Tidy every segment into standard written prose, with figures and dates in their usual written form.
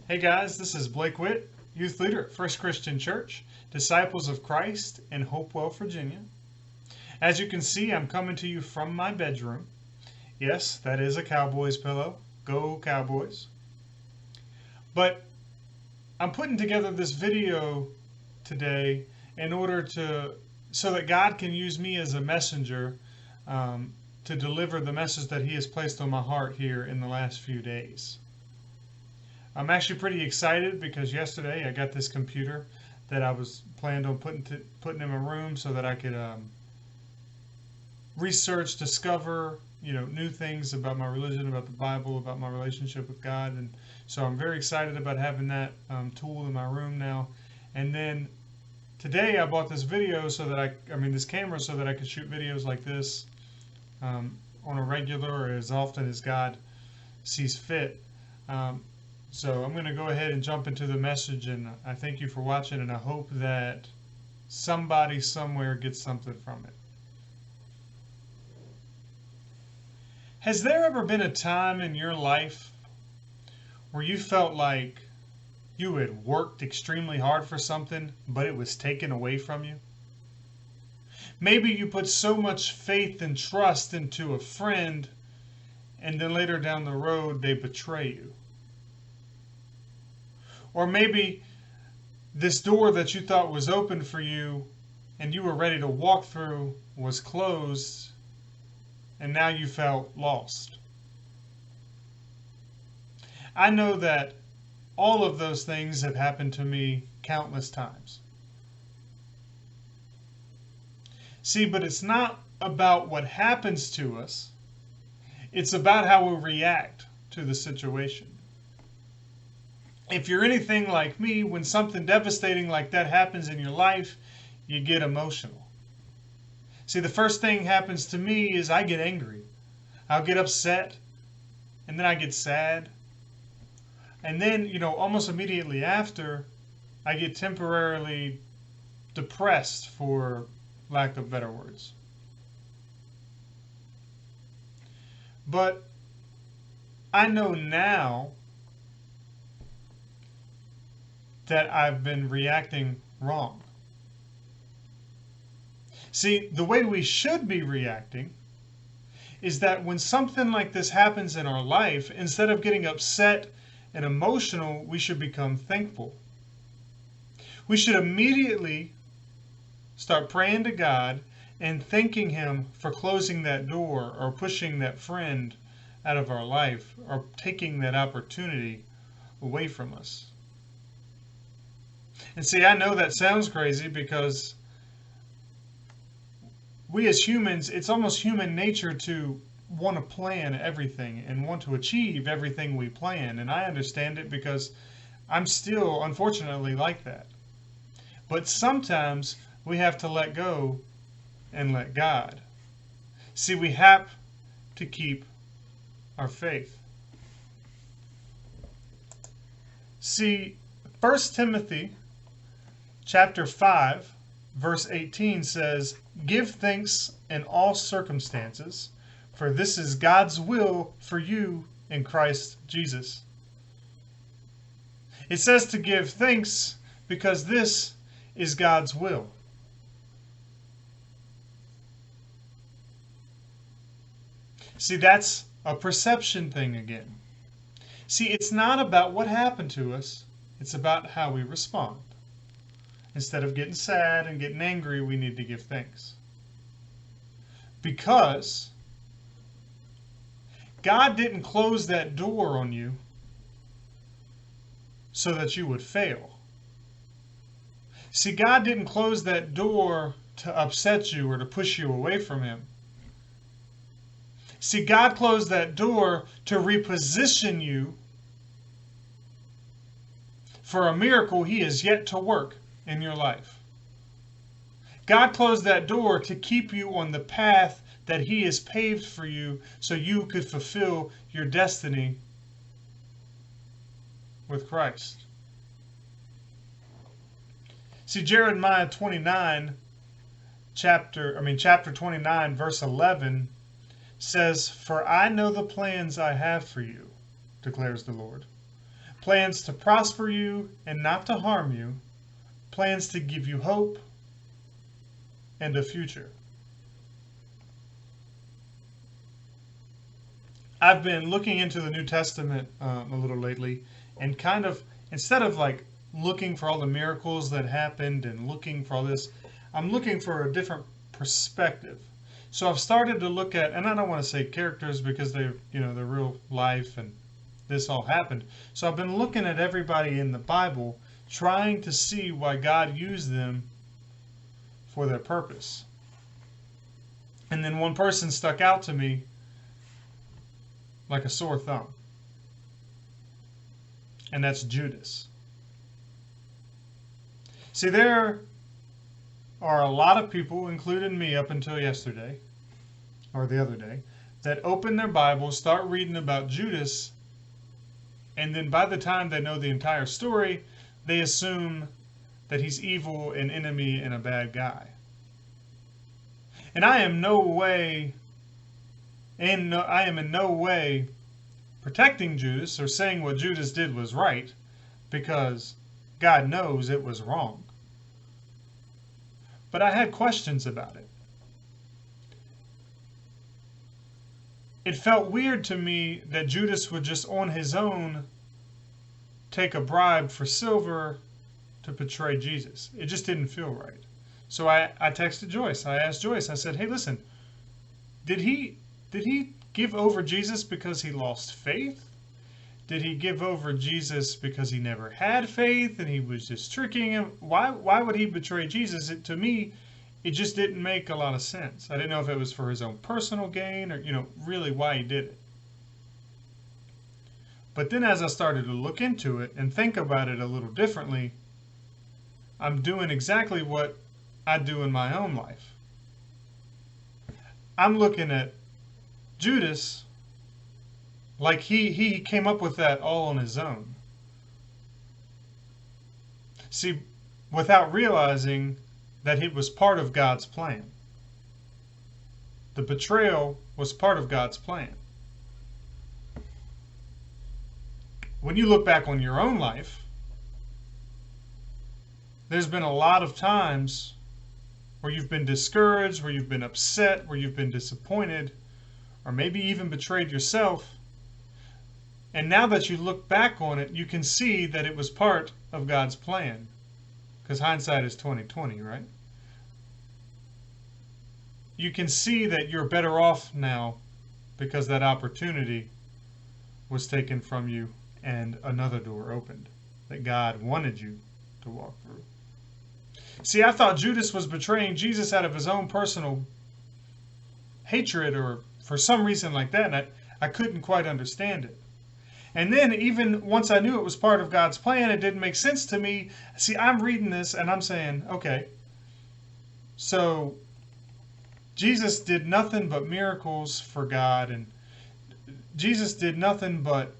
Hey guys, this is Blake Witt, youth leader at First Christian Church, Disciples of Christ in Hopewell, Virginia. As you can see, I'm coming to you from my bedroom. Yes, that is a Cowboys pillow. Go Cowboys. But I'm putting together this video today in order so that God can use me as a messenger to deliver the message that He has placed on my heart here in the last few days. I'm actually pretty excited because yesterday I got this computer that I was planned on putting in my room so that I could research, discover, new things about my religion, about the Bible, about my relationship with God, and so I'm very excited about having that tool in my room now. And then today I bought this video so that this camera so that I could shoot videos like this on a regular or as often as God sees fit. So I'm going to go ahead and jump into the message, and I thank you for watching, and I hope that somebody somewhere gets something from it. Has there ever been a time in your life where you felt like you had worked extremely hard for something, but it was taken away from you? Maybe you put so much faith and trust into a friend, and then later down the road they betray you. Or maybe this door that you thought was open for you and you were ready to walk through was closed, and now you felt lost. I know that all of those things have happened to me countless times. See, but it's not about what happens to us. It's about how we react to the situation. If you're anything like me, when something devastating like that happens in your life, you get emotional. See, the first thing happens to me is I get angry. I'll get upset, and then I get sad. And then, almost immediately after, I get temporarily depressed, for lack of better words. But I know now that I've been reacting wrong. See, the way we should be reacting is that when something like this happens in our life, instead of getting upset and emotional, we should become thankful. We should immediately start praying to God and thanking Him for closing that door or pushing that friend out of our life or taking that opportunity away from us. And see, I know that sounds crazy because we as humans, it's almost human nature to want to plan everything and want to achieve everything we plan. And I understand it because I'm still, unfortunately, like that. But sometimes we have to let go and let God. See, we have to keep our faith. See, 1 Timothy chapter 5, verse 18 says, "Give thanks in all circumstances, for this is God's will for you in Christ Jesus." It says to give thanks because this is God's will. See, that's a perception thing again. See, it's not about what happened to us, it's about how we respond. Instead of getting sad and getting angry, we need to give thanks. Because God didn't close that door on you so that you would fail. See, God didn't close that door to upset you or to push you away from Him. See, God closed that door to reposition you for a miracle He has yet to work in your life. God closed that door to keep you on the path that He has paved for you so you could fulfill your destiny with Christ. See, Jeremiah 29, chapter 29, verse 11 says, "For I know the plans I have for you, declares the Lord. plans to prosper you and not to harm you, plans to give you hope and a future. I've been looking into the New Testament a little lately, and kind of, instead of like looking for all the miracles that happened and looking for all this, I'm looking for a different perspective. So I've started to look at, and I don't want to say characters because they're real life and this all happened. So I've been looking at everybody in the Bible, trying to see why God used them for their purpose. And then one person stuck out to me like a sore thumb. And that's Judas. See, there are a lot of people, including me up until yesterday, or the other day, that open their Bibles, start reading about Judas, and then by the time they know the entire story, they assume that he's evil, an enemy, and a bad guy. And I am in no way protecting Judas or saying what Judas did was right, because God knows it was wrong. But I had questions about it. It felt weird to me that Judas would just on his own take a bribe for silver to betray Jesus. It just didn't feel right. So I texted Joyce. I asked Joyce, I said, hey, listen, did he give over Jesus because he lost faith? Did he give over Jesus because he never had faith and he was just tricking him? Why would he betray Jesus? To me, it just didn't make a lot of sense. I didn't know if it was for his own personal gain or, really why he did it. But then as I started to look into it and think about it a little differently, I'm doing exactly what I do in my own life. I'm looking at Judas like he came up with that all on his own. See, without realizing that it was part of God's plan. The betrayal was part of God's plan. When you look back on your own life, there's been a lot of times where you've been discouraged, where you've been upset, where you've been disappointed, or maybe even betrayed yourself. And now that you look back on it, you can see that it was part of God's plan. Because hindsight is 20/20, right? You can see that you're better off now because that opportunity was taken from you and another door opened that God wanted you to walk through. See, I thought Judas was betraying Jesus out of his own personal hatred or for some reason like that, and I couldn't quite understand it. And then even once I knew it was part of God's plan, it didn't make sense to me. See, I'm reading this and I'm saying, okay, so Jesus did nothing but miracles for God, and Jesus did nothing but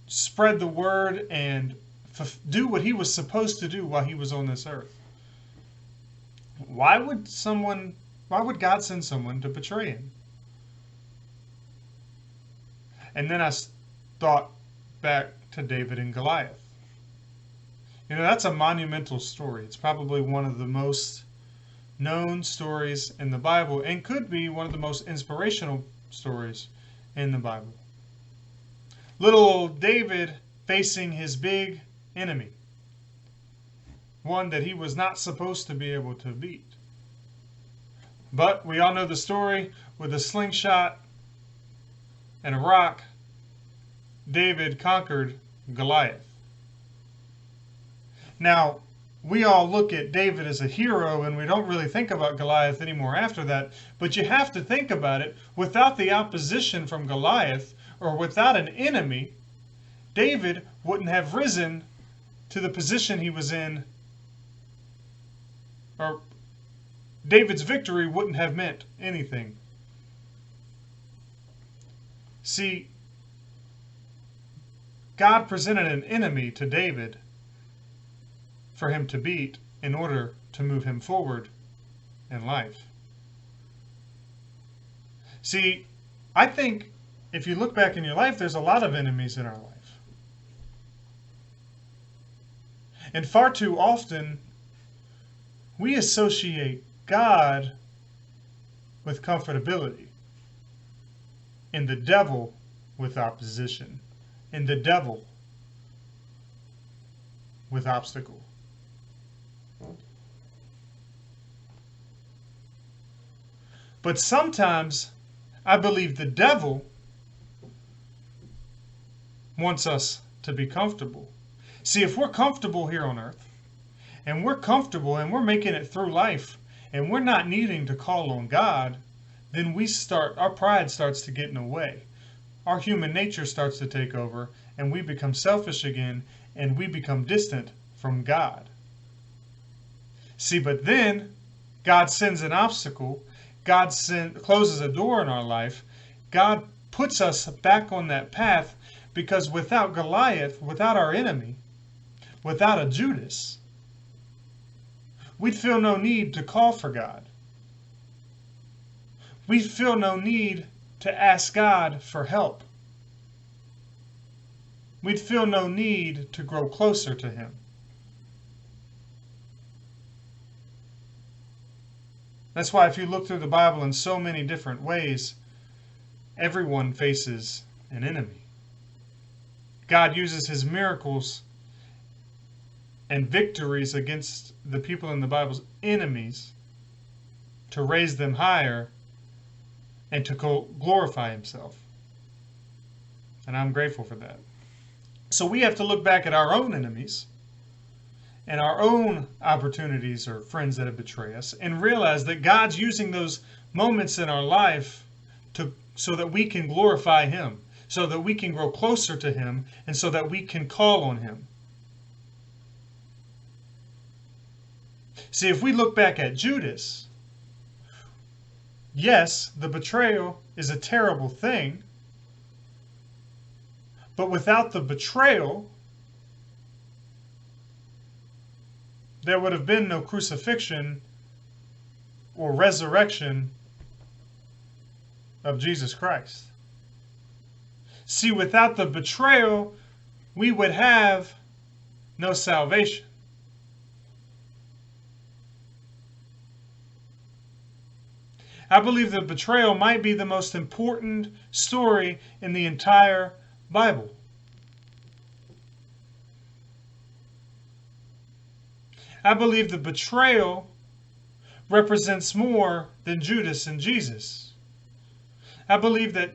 spread the word and do what he was supposed to do while he was on this earth. Why would God send someone to betray him? And then I thought back to David and Goliath. That's a monumental story. It's probably one of the most known stories in the Bible and could be one of the most inspirational stories in the Bible. Little old David facing his big enemy, one that he was not supposed to be able to beat. But we all know the story. With a slingshot and a rock, David conquered Goliath. Now, we all look at David as a hero and we don't really think about Goliath anymore after that, but you have to think about it. Without the opposition from Goliath, or without an enemy, David wouldn't have risen to the position he was in, or David's victory wouldn't have meant anything. See, God presented an enemy to David for him to beat in order to move him forward in life. See, I think if you look back in your life, there's a lot of enemies in our life. And far too often, we associate God with comfortability and the devil with opposition and the devil with obstacle. But sometimes I believe the devil wants us to be comfortable. See, if we're comfortable here on earth, and we're comfortable and we're making it through life, and we're not needing to call on God, then our pride starts to get in the way. Our human nature starts to take over, and we become selfish again, and we become distant from God. See, but then God sends an obstacle. God closes a door in our life. God puts us back on that path, because without Goliath, without our enemy, without a Judas, we'd feel no need to call for God. We'd feel no need to ask God for help. We'd feel no need to grow closer to Him. That's why if you look through the Bible in so many different ways, everyone faces an enemy. God uses His miracles and victories against the people in the Bible's enemies to raise them higher and to glorify Himself. And I'm grateful for that. So we have to look back at our own enemies and our own opportunities or friends that have betrayed us and realize that God's using those moments in our life so that we can glorify Him, so that we can grow closer to Him, and so that we can call on Him. See, if we look back at Judas, yes, the betrayal is a terrible thing, but without the betrayal, there would have been no crucifixion or resurrection of Jesus Christ. See, without the betrayal, we would have no salvation. I believe the betrayal might be the most important story in the entire Bible. I believe the betrayal represents more than Judas and Jesus. I believe that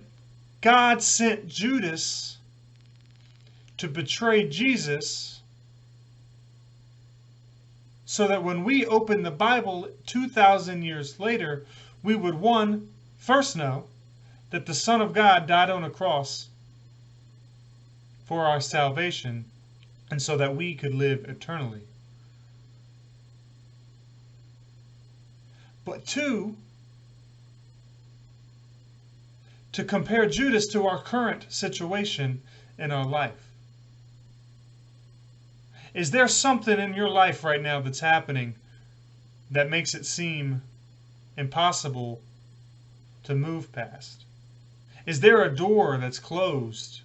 God sent Judas to betray Jesus so that when we open the Bible 2,000 years later, we would first know that the Son of God died on a cross for our salvation, and so that we could live eternally. But two, to compare Judas to our current situation in our life. Is there something in your life right now that's happening that makes it seem impossible to move past? Is there a door that's closed?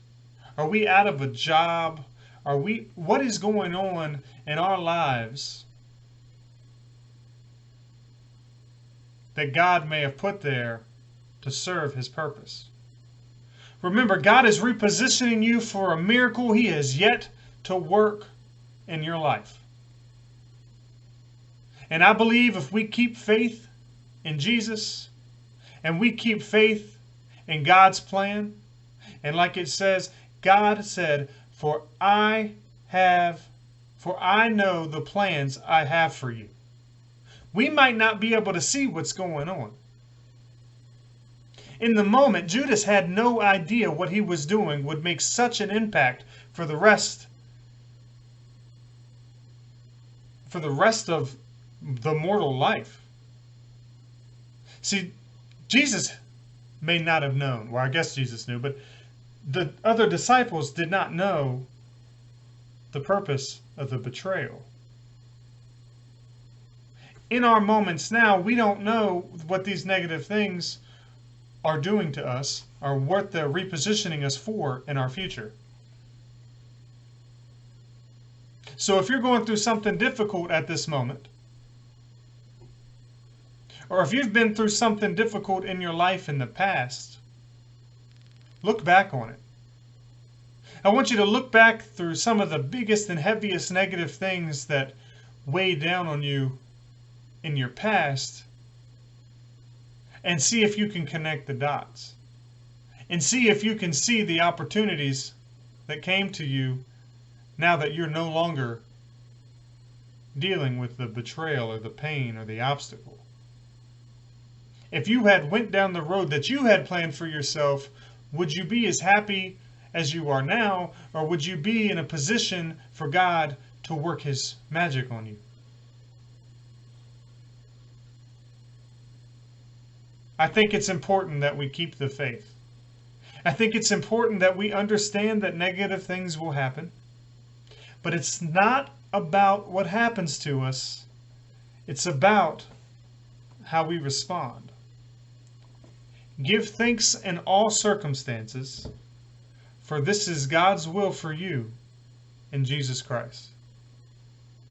Are we out of a job? What is going on in our lives that God may have put there to serve His purpose? Remember, God is repositioning you for a miracle He has yet to work in your life. And I believe if we keep faith in Jesus and we keep faith in God's plan, and like it says, God said, for I know the plans I have for you. We might not be able to see what's going on. In the moment, Judas had no idea what he was doing would make such an impact for the rest of the mortal life. See, Jesus may not have known. Well, I guess Jesus knew, but the other disciples did not know the purpose of the betrayal. In our moments now, we don't know what these negative things are doing to us or what they're repositioning us for in our future. So if you're going through something difficult at this moment, or if you've been through something difficult in your life in the past, look back on it. I want you to look back through some of the biggest and heaviest negative things that weigh down on you in your past and see if you can connect the dots. And see if you can see the opportunities that came to you now that you're no longer dealing with the betrayal or the pain or the obstacle. If you had went down the road that you had planned for yourself, would you be as happy as you are now, or would you be in a position for God to work His magic on you? I think it's important that we keep the faith. I think it's important that we understand that negative things will happen, but it's not about what happens to us. It's about how we respond. Give thanks in all circumstances, for this is God's will for you in Jesus Christ.